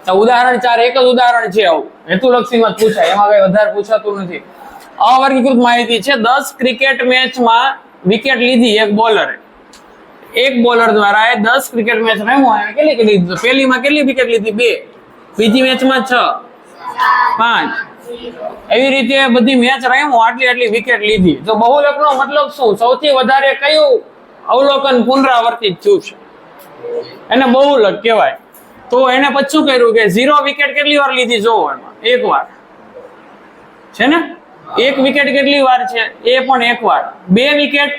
તો ઉદાહરણ 4 એક જ ઉદાહરણ છે, આવું હેતુલક્ષીમાં પૂછાય, એમાં કઈ વધારે પૂછાતું નથી. અવર્ગીકૃત માહિતી છે. 10 ક્રિકેટ મેચમાં વિકેટ લીધી એક બોલરે. એક બોલર દ્વારા 10 ક્રિકેટ મેચ રમ્યો અને કેટલી લીધી? પહેલીમાં કેટલી વિકેટ લીધી? 2. બીજી મેચમાં 6, 5. એવી રીતે બધી મેચ રમ્યો, આટલી વિકેટ લીધી. તો બહુલકનો મતલબ શું? સૌથી વધારે કયું અવલોકન પુનરાવર્તિત થયું છે એને બહુલક કહેવાય. તો એને પછી શું કર્યું કે 0 વિકેટ કેટલી વાર લીધી? જોવો એમાં એક વાર છે ને. 1 વિકેટ કેટલી વાર છે? એ પણ એક વાર. 2 વિકેટ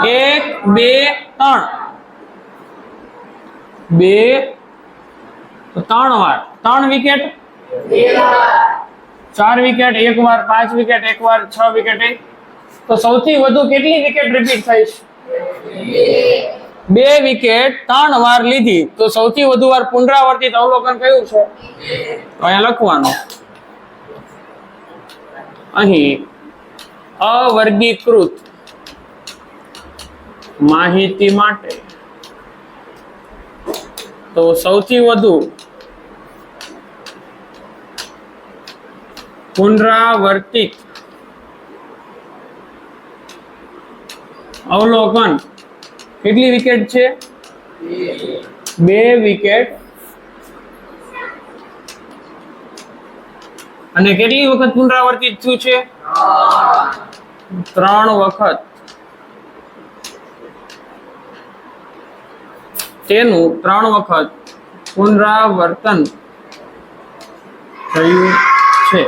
1 2 3, 2 તો 3 વાર. 3 વિકેટ 4 વિકેટ એક વાર, 5 વિકેટ એક વાર, 6 વિકેટ એક. તો સૌથી વધુ કેટલી વિકેટ રિપીટ થઈ છે? 2 વિકેટ 3 વાર લીધી. તો સૌથી વધુ વાર પુનરાવર્તિત અવલોકન કયું છે? અહીંયા લખવાનું. અહીં અવર્ગીકૃત માહિતી માટે તો સૌથી વધુ પુનરાવર્તિત અવલોકન કેટલી વિકેટ છે? 2 વિકેટ. અને કેટલી વખત પુનરાવર્તિત થયું છે? 3 વખત. તેનું 3 વખત પુનરાવર્તન થયું છે.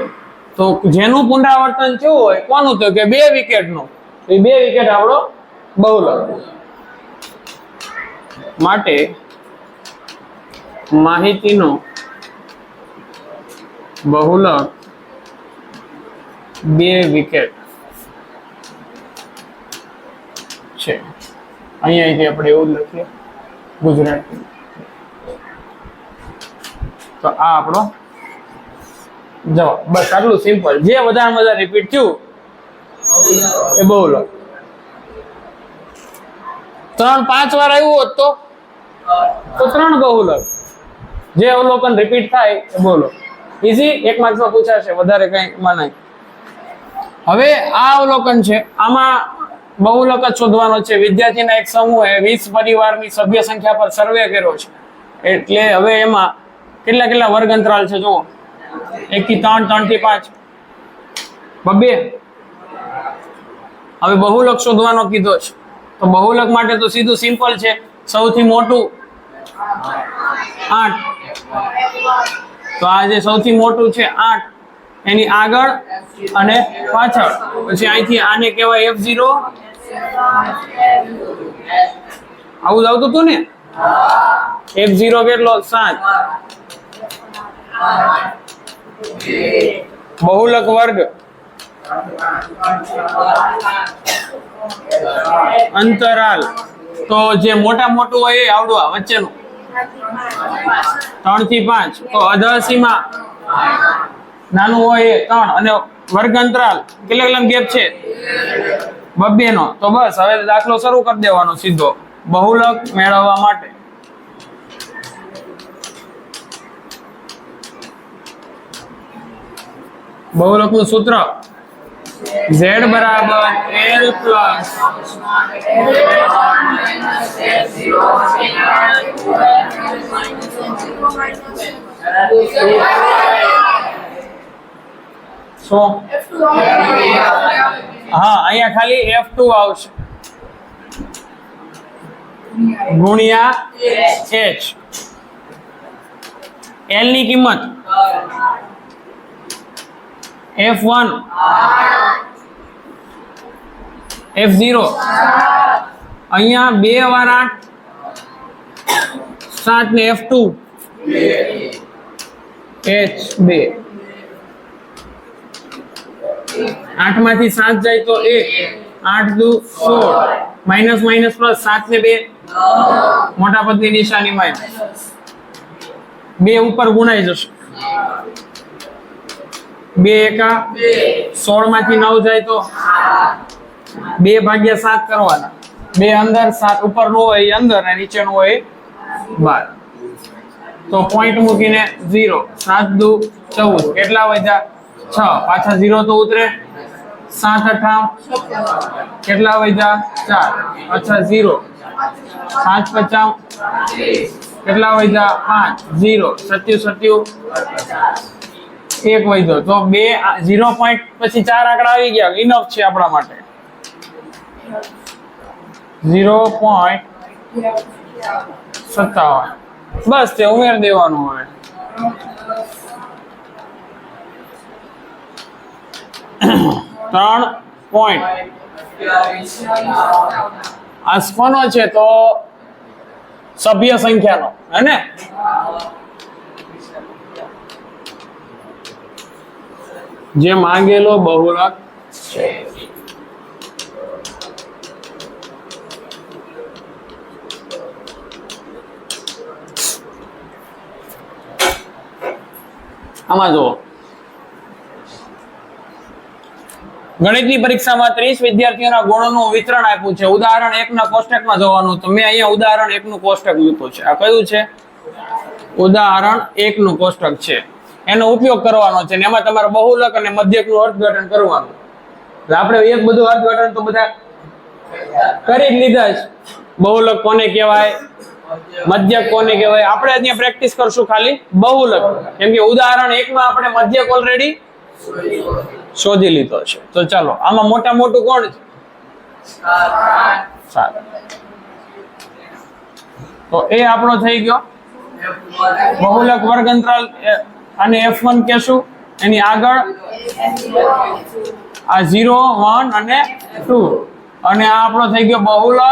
તો જેનું પુનરાવર્તન થયું હોય કોનું? તો કે 2 વિકેટનું. એ 2 વિકેટ આપણો બહુલક. માટે માહિતીનો બહુલક 2 વિકેટ છે. અહીંયાથી આપણે એવું લખીએ ગુજરાતી. તો આ આપણો જવાબ. બસ આટલું સિમ્પલ. જે વધારે વધારે રિપીટ થયું એ બહુલક. 3-5 વાર આવ્યું હોત તો 3 બહુલક. જે અવલોકન રિપીટ થાય એ બહુલક. ઈઝી, 1 માર્ક્સમાં પૂછાશે, વધારે કઈ માં નહીં. હવે આ અવલોકન છે, આમાં બહુલક જ શોધવાનો છે. વિદ્યાર્થીના એક સમૂહે 20 પરિવારની સભ્ય સંખ્યા પર સર્વે કર્યો છે. એટલે હવે એમાં કેટલા વર્ગ અંતરાલ છે જુઓ. 1 થી 3, 3 થી 5, 2. હવે બહુલક શોધવાનો કીધો છે. તો બહુલક માટે તો સીધું સિમ્પલ છે. સૌથી મોટું 8. તો આ જે સૌથી મોટું છે 8, એની આગળ અને પાછળ. પછી અહીંથી આને કહેવાય F0. આવું જ આવતું હતું ને. F0 કેટલો? 7. બહુલક વર્ગ અંતરાલ. તો જે મોટું હોય એ આવડું વચ્ચેનું 3 થી 5. તો અધસીમાં નાનું હોય એ 3. અને વર્ગ અંતરાલ કેટલા ગેપ છે? 2 નો. તો બસ હવે દાખલો શરૂ કરી દેવાનો સીધો બહુલક મેળવવા માટે. બહુલકનું સૂત્ર Z બરાબર L પ્લસ હા, અહીંયા ખાલી F2 આવશે ગુણ્યા H. L ની કિંમત F1 F0 અહીંયા 2 વાર 8 7 ને F2 H2 8 માંથી 7 જાય તો 1 8 દુ 16 માઇનસ માઇનસ પ્લસ 7 ને 2 મોટા પદની નિશાની માઇનસ 2 ઉપર ગુણાઈ જશે 2 એકા 16 માંથી 9 જાય તો 2 ભાગ્યા 7 કરવાના 2 અંદર 7 ઉપર નો હોય અંદર અને નીચે નો હોય 12 તો પોઈન્ટ મૂકીને 0 7 દુ 14 કેટલા વધ્યા 6 પાછા 0 તો ઉતરે 7 8 કેટલા વધ્યા 4 અચ્છા 0 7 50 કેટલા વધ્યા 5 0 સત્યુ એક વધ્યો તો 2 0 પોઈન્ટ પછી 4 આંકડા આવી ગયા ઇનફ છે આપણા માટે 0.57 બસ તે ઉમેર દેવાનું હવે ત્રણ પોઈન્ટ આ કોનો છે તો સભ્ય સંખ્યાનો હે ને જે માંગેલો બહુલક છે આમાં જુઓ ગણિતની પરીક્ષામાં 30 વિદ્યાર્થીઓના ગુણોનું વિતરણ આપ્યું છે ઉદાહરણ 1 ના કોષ્ટકમાં જોવાનું તો મેં અહીંયા ઉદાહરણ 1 નું કોષ્ટક મૂક્યું છે આ કયું છે ઉદાહરણ 1 નું કોષ્ટક છે એનો ઉપયોગ કરવાનો છે ને એમાં તમારે બહુલક અને મધ્યકનું અર્થઘટન કરવાનું એટલે આપણે એક બધું અર્થઘટન તો બધા કરી જ લીધા છે બહુલક કોને કહેવાય મધ્યક કોને કહેવાય આપણે અહીંયા પ્રેક્ટિસ કરશું ખાલી બહુલક કેમ કે ઉદાહરણ 1 માં આપણે મધ્યક ઓલરેડી શોધી લીધો છે તો ચાલો આમાં મોટા મોટું કોણ છે 7 તો એ આપણો થઈ ગયો બહુલક વર્ગ અંતરાલ અને f1 કહેશું એની આગળ આ 0 1 અને 2 અને આ આપણો થઈ ગયો બહુલક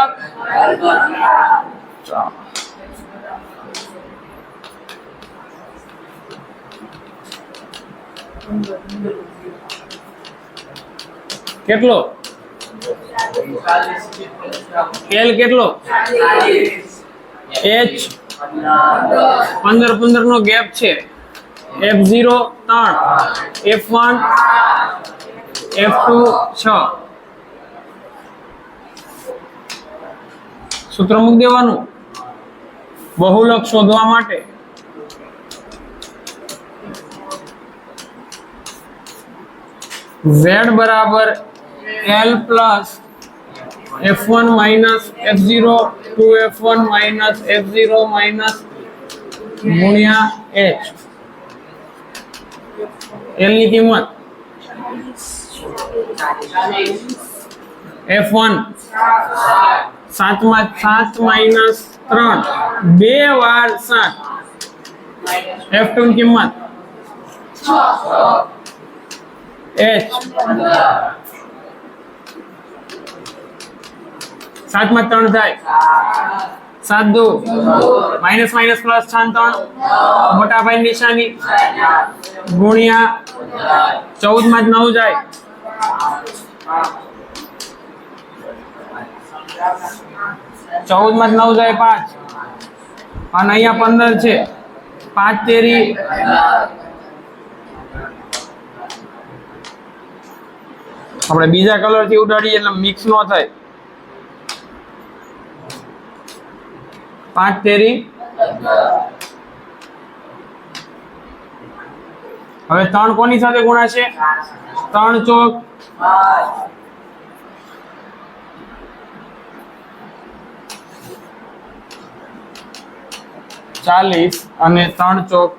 કેટલો L કેટલો H 15 નો ગેપ છે F0 3 F1 F2 6 સૂત્ર મૂકી દેવાનું બહુલક શોધવા માટે Z બરાબર L plus F1 minus F0 2F1 minus F0 minus ગુણ્યા H L ની કિંમત F1 7 માં 7 માઇનસ 3 2 વાર 7 F2 ની કિંમત H 7 માં 3 થાય 7 2 માઇનસ માઇનસ પ્લસ 3 મોટા ભાઈ નિશાની ગુણ્યા 14 માં 9 જાય 14 માં 9 જાય 5 અને અહીંયા 15 છે 5 તેરી આપણે બીજા કલર થી ઉડાડીએ એટલે મિક્સ ન થાય 5 તેરી હવે 3 કોની સાથે ગુણાશે 3 ચોક 40 અને 3 ચોક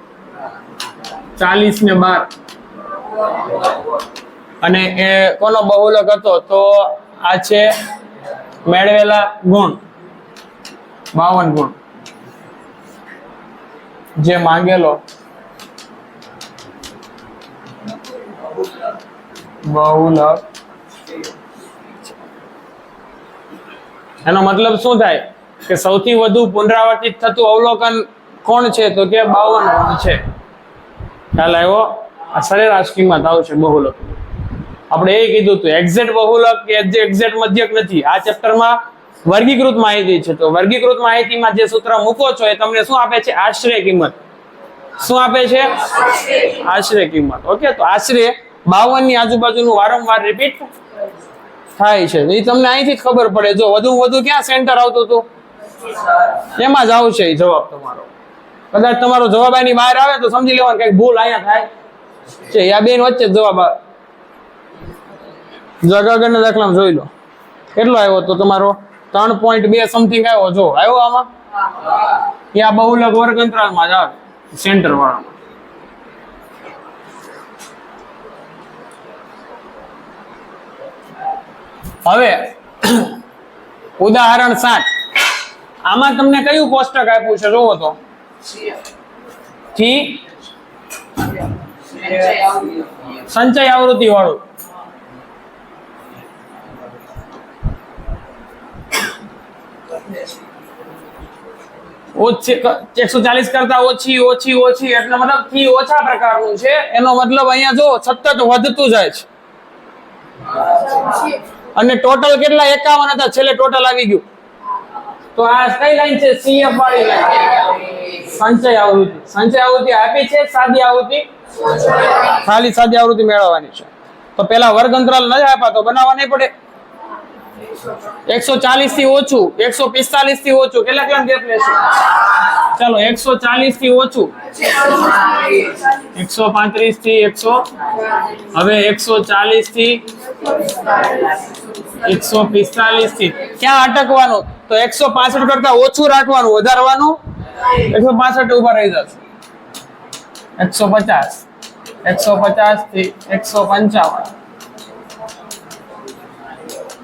40 ને 12 અને એ કોનો બહુલક હતો તો આ છે મેળવેલા ગુણ 52 ગુણ જે માંગેલો બહુલક એનો મતલબ શું થાય કે સૌથી વધુ પુનરાવર્તિત થતું અવલોકન કોણ છે તો કે 52 ગુણ છે ખ્યાલ આવ્યો આ સરેરાશ કિંમત આવશે બહુલક આપણે એ કીધું હતું એક્ઝેક્ટ બહુલક કે એક્ઝેક્ટ મધ્યક નથી આ ચેપ્ટરમાં વર્ગીકૃત માહિતી છે તો વર્ગીકૃત માહિતીમાં જે સૂત્ર મૂકો છો એ તમને શું આપે છે આશરે કિંમત શું આપે છે આશરે કિંમત ઓકે તો આશરે 52 ની આજુબાજુનું વારંવાર રિપીટ થાય છે એ તમને અહીંથી જ ખબર પડે જો વધુ વધુ ક્યાં સેન્ટર આવતું હતું એમાં જ આવશે એ જવાબ તમારો કદાચ તમારો જવાબ એની બહાર આવે તો સમજી લેવાનું કઈક ભૂલ અહીંયા થાય છે. આ બેન વચ્ચે જ જવાબ આવે. જગાગરના દાખલામાં જોઈ લો કેટલો આવ્યો તો તમારો 3.2 સમથિંગ આવ્યો. જો આવ્યો આમાં આ બહુલક વર્ગ અંતરાલમાં જ આવે સેન્ટર વાળામાં. હવે ઉદાહરણ 7 આમાં તમને કયું કોષ્ટક આપ્યું છે જોવો તો સંચય આવૃત્તિ વાળું. ઓછી 140 કરતા ઓછી ઓછી ઓછી એટલે મતલબ થી ઓછા પ્રકારનું છે. એનો મતલબ અહીંયા જો સતત વધતું જાય છે. અને ટોટલ કેટલા 51 હતા છેલ્લે ટોટલ આવી ગયું. તો આ કઈ લાઈન છે CF વાળી લાઈન સંચય આવૃત્તિ. સંચય આવૃત્તિ આપી છે સાદી આવૃત્તિ ખાલી સાદી આવૃત્તિ મેળવવાની છે. તો પેલા વર્ગ અંતરાલ ન આપ્યા તો બનાવવા નહીં પડે. 140 થી ઓછું 145 થી ઓછું કેટલા કેટલા ગેપ લેશું ચાલો 140 થી ઓછું 135 થી 100 હવે 140 થી 145 થી ક્યાં અટકવાનું તો 165 કરતા ઓછું રાખવાનું વધારવાનું 165 ઉભા રહી જશે 150 થી 155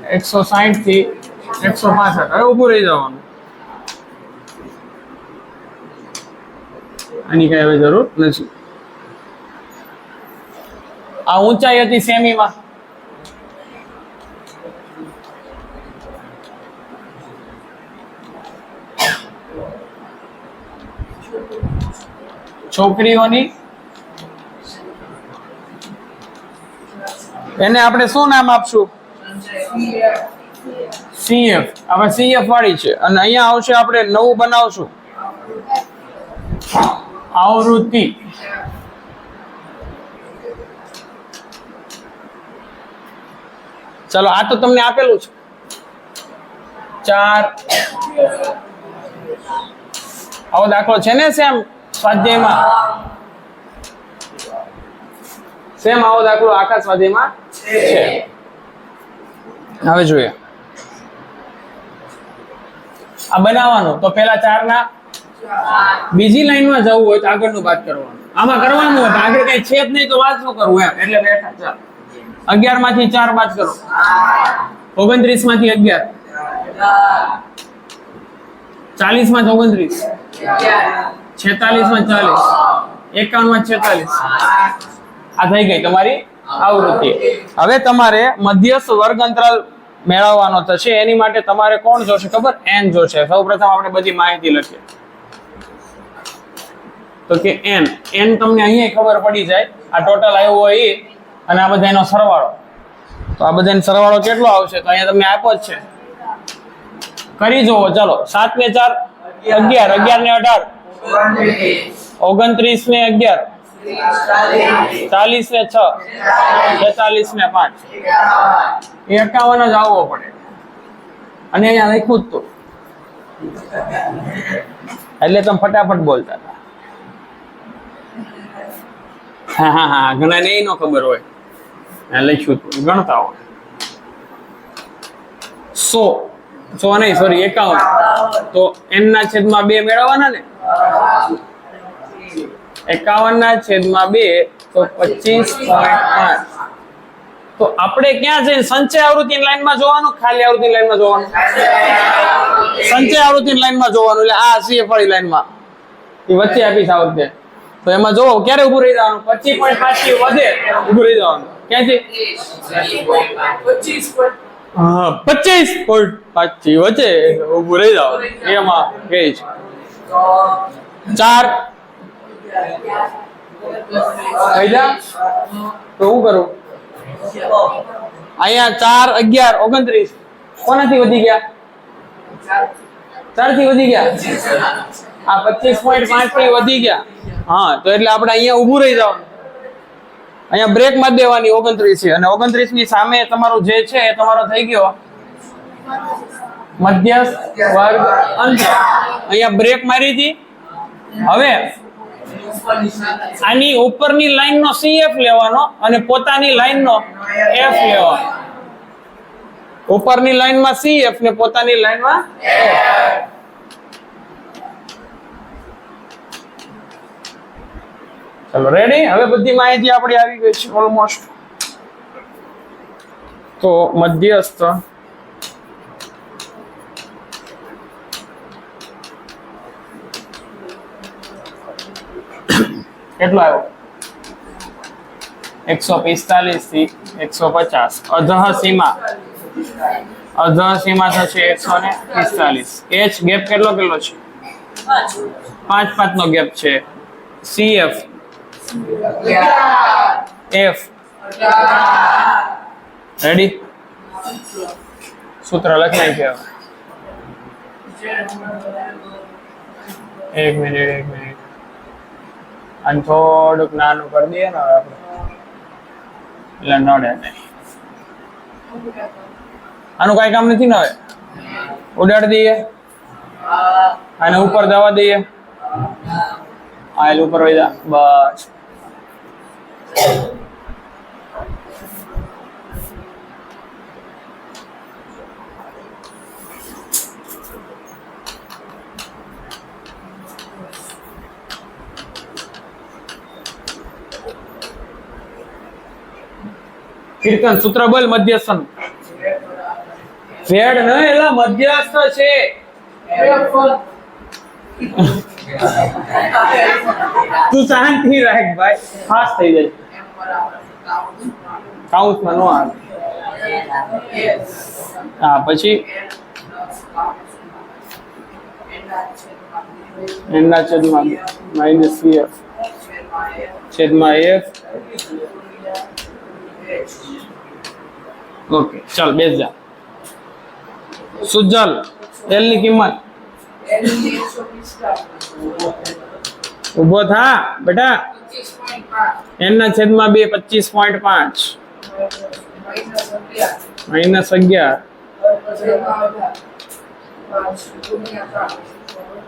160 થી 165 હવે ઉભું રહી જવાનું. આની કઈ હવે જરૂર નથી. આ ઊંચાઈ હતી સેમીમાં છોકરીઓની એને આપણે શું નામ આપશું CF. હવે CF વાળી છે અને અહીંયા આવશે આપણે નવું બનાવશું આવૃત્તિ. ચલો આ તો તમને આપેલું છે 4 આવો દાખલો છે ને સેમ સ્વાધ્યાયમાં સેમ આવો દાખલો આખા સ્વાધ્યાયમાં છે. હવે જોઈએ આ બનાવવાનું તો પેલા 4 ના બીજી લાઈનમાં જવું હોય તો આગળનું બાદ કરવાનું. આમાં કરવાનું હોય આગળ કઈ છે જ નહીં તો વાત શું કરવું એમ એટલે બેઠા. ચાલ 11 માંથી 4 બાદ કરો 29 માંથી 11 40 માં 29 46 માં 40 51 માં 46 આ થઈ ગઈ તમારી આવૃત્તિ. હવે તમારે મધ્યસ્થ વર્ગ અંતરાલ મેળવવાનો થશે. એની માટે તમારે કોણ જોશે ખબર n જોશે. સૌપ્રથમ આપણે બધી માહિતી લખીએ તો કે n તમને અહીંયા ખબર પડી જાય આ ટોટલ આવ્યો હોય એ અને આ બધાનો સરવાળો. તો આ બધાનો સરવાળો કેટલો આવશે તો અહીંયા તમને આપ્યો જ છે કરી જોવો. ચાલો 7 ને 4 11 11 ને 18 29 ને 11 40 ને 6 46 ને 5 51 જ આવવો પડે. અને અહીંયા લખ્યું જ તો એટલે તમે ફટાફટ બોલતા હતા. હા ઘણા ને ન ખબર હોય લખ્યું ગણતા હોય 100 નહીં સોરી 51 તો n ના છેદમાં 2 મેળવવાના ને 51 ના છેદમાં 2 તો 25.5. તો આપણે ક્યાં છે સંચય આવૃત્તિ લાઈનમાં જોવાનું ખાલી આવૃત્તિ લાઈનમાં જોવાનું સંચય આવૃત્તિ લાઈનમાં જોવાનું એટલે આ CF વાળી લાઈનમાં એ વચ્ચે આપી આવૃત્તિ તો એમાં જોવો ક્યારે ઊભું રહી જવાનું 25.5 થી વધે ઊભું રહી જવાનું ક્યાંથી 25.5 થી વચ્ચે ઊભું રહી જવાનું એમાં કઈ છે 4 ફાયદા તો હું કરું અહીંયા 4 11 29 કોનાથી વધી ગયા 4 થી વધી ગયા આ 25.5 થી વધી ગયા. હા તો એટલે આપણે અહીંયા ઊભું રહી જવાનું અહીંયા બ્રેક મારી દેવાની 29 છે અને 29 ની સામે તમારું જે છે એ તમારો થઈ ગયો મધ્યસ્થ વર્ગ અંતર. અહીંયા બ્રેક મારી હતી હવે આની ઉપરની લાઈન નો CF લેવાનો અને પોતાની લાઈન નો F લેવાનો. ઉપરની લાઈન માં CF ને પોતાની લાઈન માં ચલો રેડી. હવે બધી માહિતી આપણી આવી ગઈ છે ઓલમોસ્ટ. તો મધ્યસ્થ કેટલો આવ્યો? 145 થી 150. અધઃ સીમા થશે 145. H ગેપ કેટલો છે? 5 નો ગેપ છે. CF F ready. સૂત્ર લખી નાખીએ. એક મિનિટ અને થોડુંક નાનું કરી દઈએ ને આપણે એટલે નડે નહીં. આનું કઈ કામ નથી ને. હવે ઉડાડી દઈએ અને ઉપર દવા દઈએ. આયલ ઉપર વહી જા બસ. કીર્તન સૂત્ર બોલ. મધ્યસ્થ ઝેડ ન એલા મધ્યસ્થ છે. તું શાંતિ રાખ ભાઈ, ખાસ થઈ જાય. કાઉન્ટમાં નો આવે. હા પછી એના છેદમાં માઇનસ CF છેદમાં F. ઓકે ચાલ બેસ જા. સુજલ L ની કિંમત ઉભો થા બેટા. n ના છેદમાં 2 25.5 માઇનસ 11.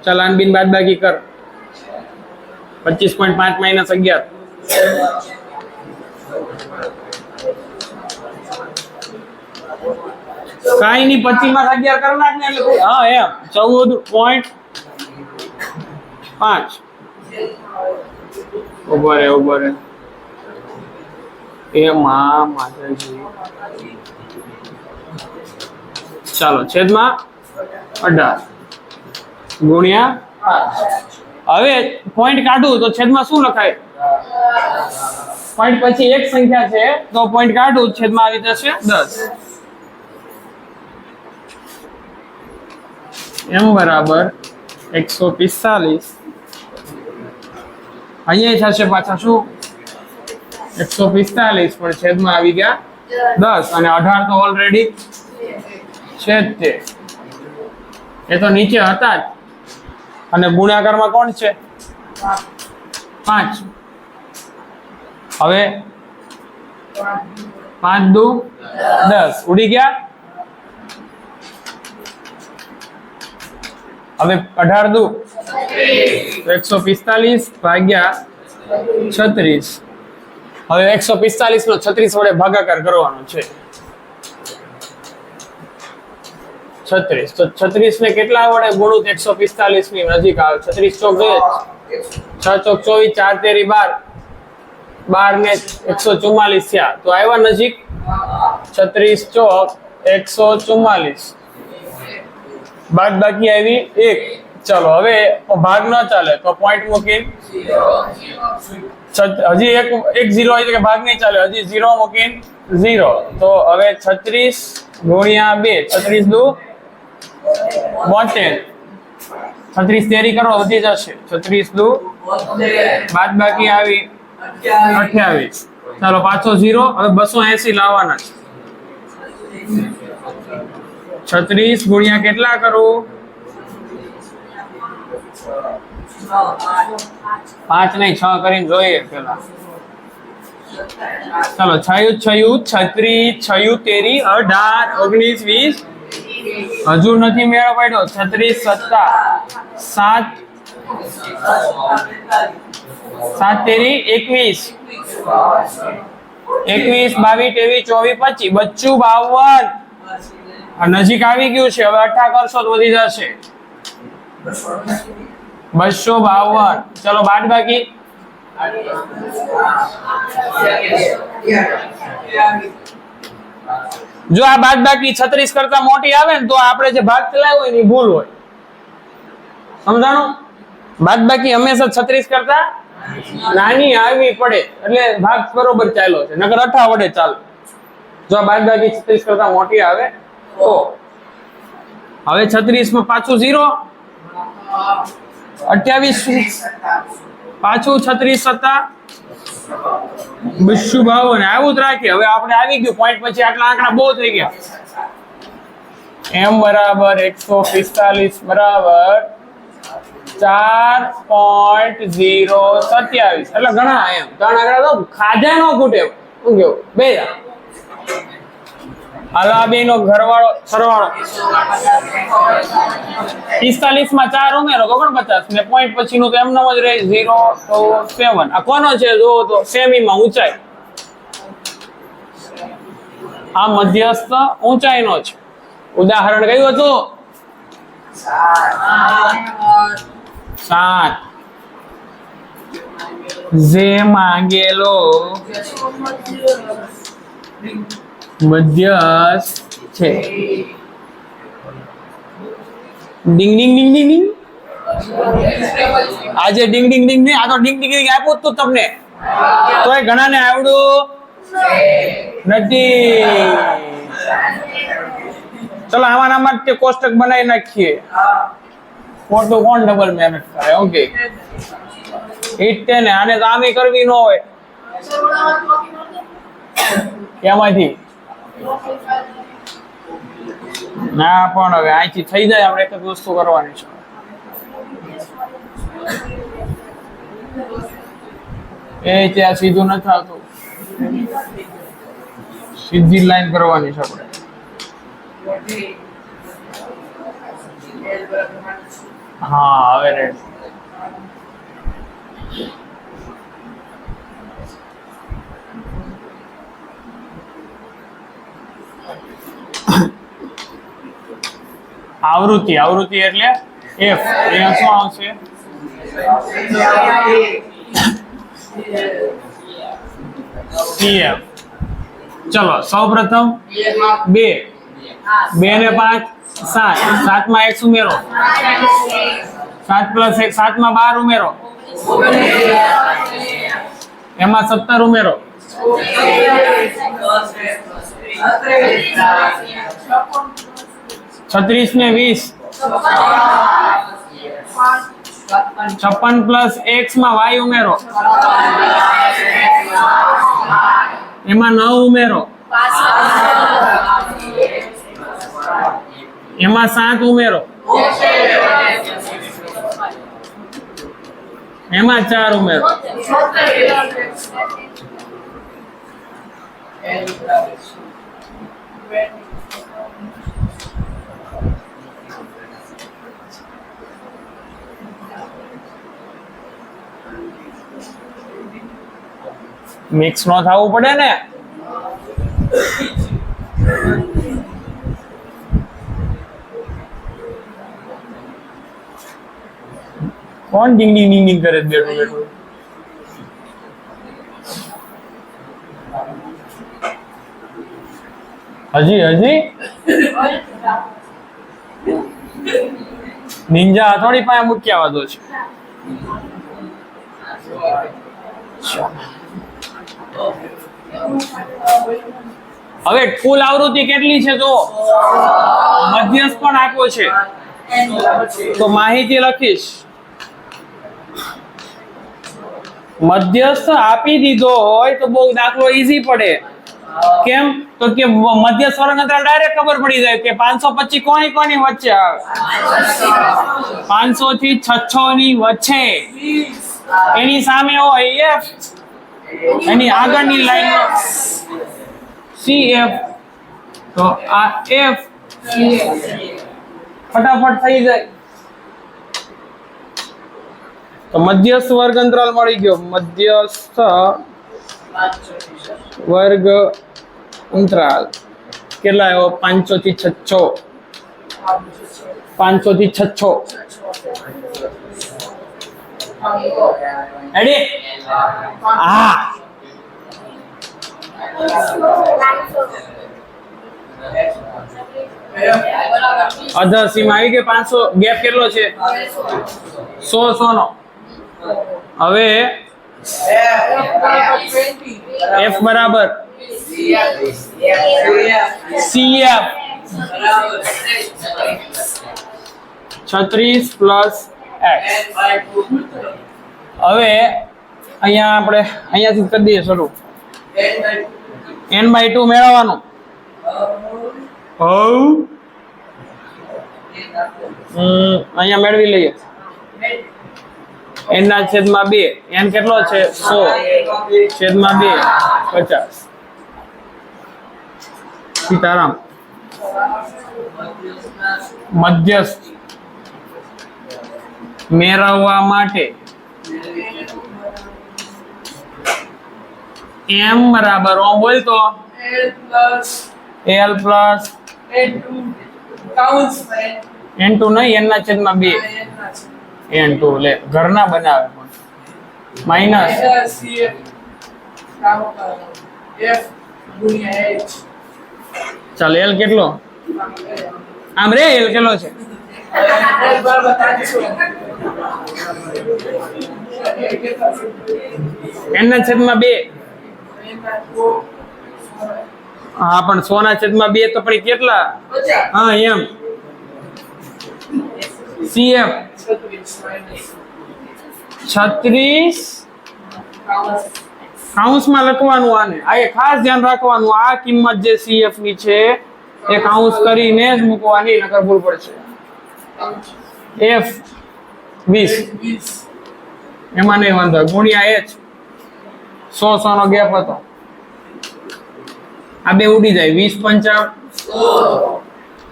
ચાલ આન બિન બાદ બાકી કર. 25.5 માઇનસ 11 કાઈ ની 25 માં 11 કર નાખ ને એટલે હા એમ 14.5 ઉભો રે એ માતાજી. ચાલો છેદમાં 18 ગુણ્યા 5. હવે પોઈન્ટ કાઢું તો છેદમાં શું લખાય? પોઈન્ટ પછી એક સંખ્યા છે તો પોઈન્ટ કાઢું છેદમાં આવી જશે 10. m બરાબર 145. અહીંયા થશે પાછા શું 145 પણ છેદમાં આવી ગયા 10 અને 18 તો ઓલરેડી છે જ તે. એ તો નીચે હતા જ. અને ગુણાકારમાં કોણ છે? 5. હવે 5 દુ 10 ઉડી ગયા. હવે 18 દુ 145 ભાગ્યા 36. હવે 145 નો 36 વડે ભાગાકાર કરવાનો છે. 36 તો 36 ને કેટલા વડે ગુણું 145 ની નજીક આવે? 36 ચોક જોઈએ. 6 ચોક 24, 4 તેરી 12, 12 ને 144 થયા તો આવ્યા નજીક. 36 ચોક 144 બાદ બાકી આવી 1. ચલો હવે ભાગ ન ચાલે તો પોઈન્ટ મૂકી હજી એક 0 હોય કે ભાગ નહીં ચાલે. હજી 0 મૂકી 0 તો હવે 36 ગુણ્યા 2 36 દુ 72. 36 તેરી કરો વધી જશે. 36 દુ બાદ બાકી આવી 28. ચાલો પાછો 0. હવે 280 લાવવાના છે. 36 ગુણ્યા કેટલા કરું? 5 નહીં 6 કરીને જોઈએ પેલા. ચાલો 6 36 6 તેરી 18 19 20. હજુ નથી મેળો પડ્યો. 36 7 7 7 તેરી 21, 21, 22, 23, 24, 25, બચ્ચું 52. નજીક આવી ગયું છે, હવે 18 કરશો તો વધી જશે 252. ચલો બાદ બાકી જો આ બાદ બાકી 36 કરતા મોટી આવે ને તો આપણે જે ભાગ ચલાવ્યો હોય એની ભૂલ હોય. સમજાણું? બાદ બાકી હંમેશા 36 કરતા નાની આવી પડે એટલે ભાગ બરોબર ચાલ્યો છે, નકર 18 વડે ચાલે. જો આ બાદ બાકી 36 કરતા મોટી આવે તો હવે 36 માં પાછું 0, 28 પાછું 36 સત્તા 252. આવું જ રાખીએ. હવે આપણે આવી ગયું પોઈન્ટ પછી આટલા આંકડા બહુ થઈ ગયા. m બરાબર 145 બરાબર 4.027 એટલે ઘણા એમ 3 આંકડા તો ખાધા નો ખૂટે. શું કેવું બે હાલો આ બે નો ઘરવાળો સરવાળો 45 માં 4 ઉમેરો તો 49 ને પોઈન્ટ પછી નું તો એમ જ રહે 0 તો 7. આ કોનો છે જોવો તો સેમી માં ઊંચાઈ, આ મધ્યસ્થ ઊંચાઈ નો છે. ઉદાહરણ કયું હતું? 7. જે માંગેલો મધ્યસ્થ છે. ડિંગ ડિંગ ડિંગ ડિંગ ડિંગ. આજે ડિંગ ડિંગ ડિંગ ને આ તો ડિંગ ડિંગ ડિંગ આપ્યું તું તમને, તોય ઘણા ને આવડું નથી. ચલો આમાં માટે કોષ્ટક બનાવી નાખીએ. ખોટું કોણ ડબલ મહેનત કરે? ઓકે 8 10 આને તો આમે કરવી ન હોય એમાંથી ના, પણ હવે અહીંથી થઈ જાય આપણે એક જ વસ્તુ કરવાની છે. એ ત્યાં સીધું નથી આવતું, સીધી લાઈન કરવાની છે આપણે. હા હવે રેડ આવૃત્તિ. આવૃત્તિ એટલે f. અહીંયા શું આવશે? cf. ચલો સૌપ્રથમ 2 ને 5 7. 7 માં x ઉમેરો, 7 + 1 7 માં 12 ઉમેરો, એમાં 17 ઉમેરો, 36 ને 20, 56 + x માં y ઉમેરો, એમાં 9 ઉમેરો, એમાં 7 ઉમેરો, એમાં 4 ઉમેરો. મિક્સ નો થવું પડે ને. કોણ ડિંગ ડિંગ ડિંગ ડિંગ કરે બેઠું બેઠું? હજી નિંજા હથોડી પાસે મૂકી આવવા દો છે. હવે કુલ આવૃત્તિ કેટલી છે તો મધ્યસ્થ પણ આપ્યો છે તો માહિતી લખીશ. મધ્યસ્થ આપી દીધો હોય તો બહુ દાખલો ઈઝી પડે. કેમ તો કે મધ્ય સ્વર્ણ અંતરાલ ડાયરેક્ટ ખબર પડી જાય કે 525 કોની કોની વચ્ચે આવે, 500 થી 600 ની વચ્ચે. એની સામે હોય f, એની આગળની લાઈન cf, તો આ f ફટાફટ થઈ જાય. તો મધ્યસ્થ વર્ગ અંતરાલ મળી ગયો. મધ્યસ્થ વર્ગ અંતરાલ કેટલા આવ્યો? 500 થી 600. 500 થી 600. રેડી? હા. અધર સીમા આવી ગઈ. 500 ગેપ કેટલો છે? 100 નો. હવે f બરાબર CF 36 પ્લસ x. હવે અહીંયા આપણે અહીંયાથી કરી દઈએ શરૂ. n/2 મેળવવાનું. અહીંયા મેળવી લઈએ. n ના છેદમાં 2. n કેટલો છે? 100 છેદમાં 2 50. સીતારામ. મધ્યસ્થ મેળવવા માટે m બરાબર ઓમ બોલ તો l પ્લસ n2 નહીં, n ના છેદમાં 2. n2 લે ઘરના બનાવે માઈનસ ચાલ l કેટલો? આમ રે l કેટલો છે? n ના છેદમાં 2. હા પણ 100 ના છેદમાં 2 તો પછી કેટલા? હા એમ. CF 36 કૌંસમાં લખવાનું. આને આ ખાસ ધ્યાન રાખવાનું. આ કિંમત જે CF ની છે એ કૌંસ કરીને જ મૂકવાની, નકર ભૂલ પડશે. F 20 એમાં નહીં વાંધો. ગુણ્યા h 100 નો ગેપ હતો. આ બે ઉડી જાય. 20 55.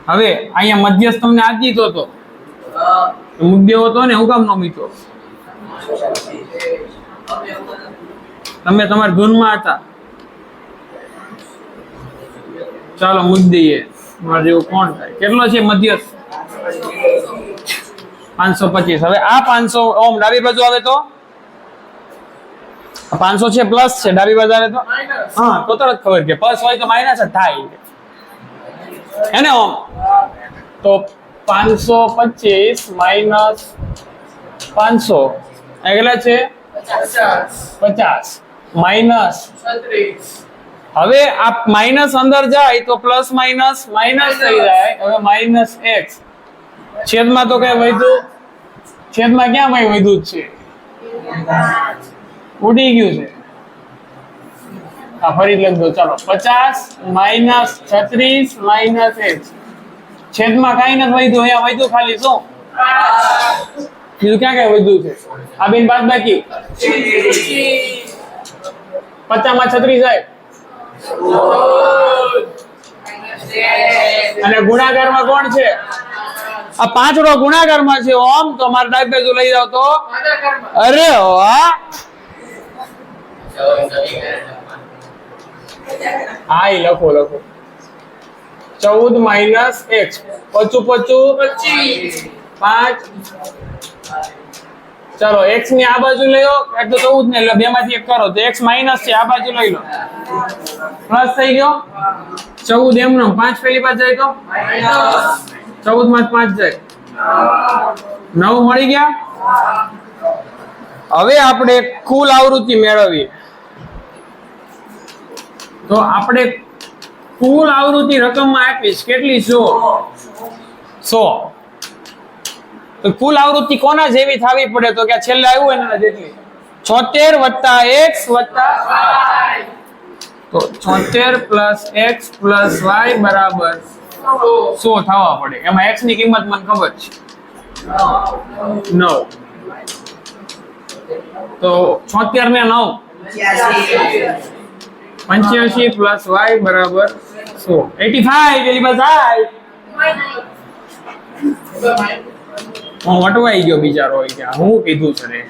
હવે અહીંયા મધ્યસ્થ તમને આ દીધો હતો, મુદ્દે હતો ને, હું કામ નો મૂક્યો? તમે તમારી ધૂનમાં હતા. ચાલો મુદ્દે મારે જેવું કોણ થાય? કેટલો છે મધ્યસ્થ? 525. હવે આ 500 ઓમ ડાબી બાજુ આવે તો 500 છે પ્લસ છે, ડાબી બાજુ આવે તો હા તો તરત ખબર કે પ્લસ હોય તો માઇનસ જ થાય હે ને ઓમ. તો 525 માઇનસ 500 કેટલા છે? 50 માઇનસ 36. હવે આ માઇનસ અંદર જાય તો પ્લસ માઇનસ માઇનસ થઈ જાય. હવે માઇનસ x છેદમાં તો કઈ વધ્યું? છેદમાં ક્યાં કઈ વધ્યું જ છે? ઉડી ગયું છે. આ ફરી લખ દો. ચાલો 50 માઇનસ 36 માઇનસ x છેદમાં કઈ નથી વધ્યું. અહીંયા વધ્યું ખાલી શું? બીજું ક્યાં કઈ વધ્યું છે? આ બેન બાદ બાકી 50 માં 36 જાય અને ગુણાકારમાં કોણ છે? આ 5 નો ગુણાકારમાં છે ઓમ. તો મારે ડાબી બાજુ લઈ જાવ તો અરે વાહ. હા એ લખો 14 માઇનસ x 25 5. ચાલો x ની આ બાજુ લઈ લો એટલે 14 ને બે માંથી એક કરો તો x માઇનસ છે, આ બાજુ લઈ લો પ્લસ થઈ ગયો. 14 એમ નો 5 પેલી બાજુ જાય તો 14 માં 5 જાય 9 મળી ગયા. હવે આપણે કુલ આવૃત્તિ મેળવીએ. તો આપણે કુલ આવૃત્તિ રકમમાં આપીશ કેટલી? 100. તો કુલ આવૃત્તિ કોના જેવી થવી પડે? તો કે છેલ્લે આવ્યું એના જેટલી 76 વત્તા x વત્તા y. તો 76 પ્લસ x પ્લસ y બરાબર 100 થવા પડે. એમાં x ની કિંમત મને ખબર છે 9. તો 76 ને 9 85 પ્લસ y બરાબર 100. 85 પેલી બસ આય હું વટવાઈ ગયો બિચારો. હોય કે હું કીધું છે રે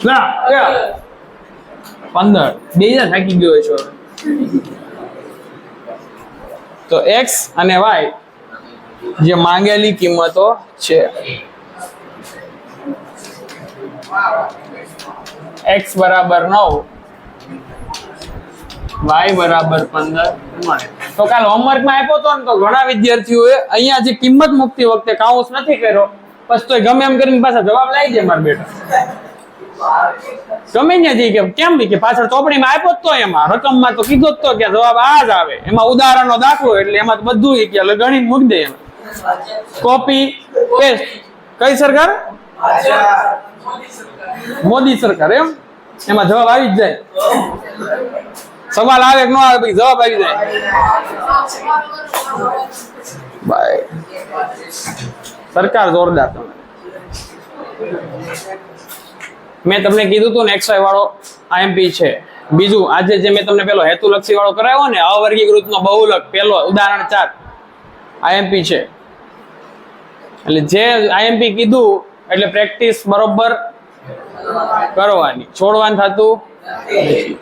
ના 15 બે જ થાકી ગયો છો તો x અને y જે માંગેલી કિંમતો છે x બરાબર 9 y બરાબર 15 મળે તો કાલ હોમવર્ક માં આપ્યો તો ને તો ઘણા વિદ્યાર્થીઓએ અહીંયા જે કિંમત મૂકતી વખતે કાઉન્સ નથી કર્યો પછી તો ગમે એમ કરીને પાછા જવાબ લઈ જાય મારા બેટા ગમે ને જી કે કેમ કે પાછળ ચોપડીમાં આપ્યો તો એમાં રકમમાં તો કીધું તો કે જવાબ આ જ આવે એમાં ઉદાહરણનો દાખલો એટલે એમાં તો બધું કે ગણીને મૂકી દે એમ કોપી પેસ્ટ કઈ સરકાર મોદી સરકાર એમ એમાં જવાબ આવી જ જાય સવાલ આવે કે ન આવે પછી જવાબ આવી જાય બાય સરકાર જોરદાર તમે મેં તમને કીધું હતું ને XY વાળો IMP છે બીજું આજે જે મેં તમને પેલો હેતુલક્ષી વાળો કરાવ્યો ને અવર્ગીકૃતનો બહુલક પેલો ઉદાહરણ 4 IMP છે એટલે જે IMP કીધું એટલે પ્રેક્ટિસ બરોબર કરવાની છોડવાનું થતું નથી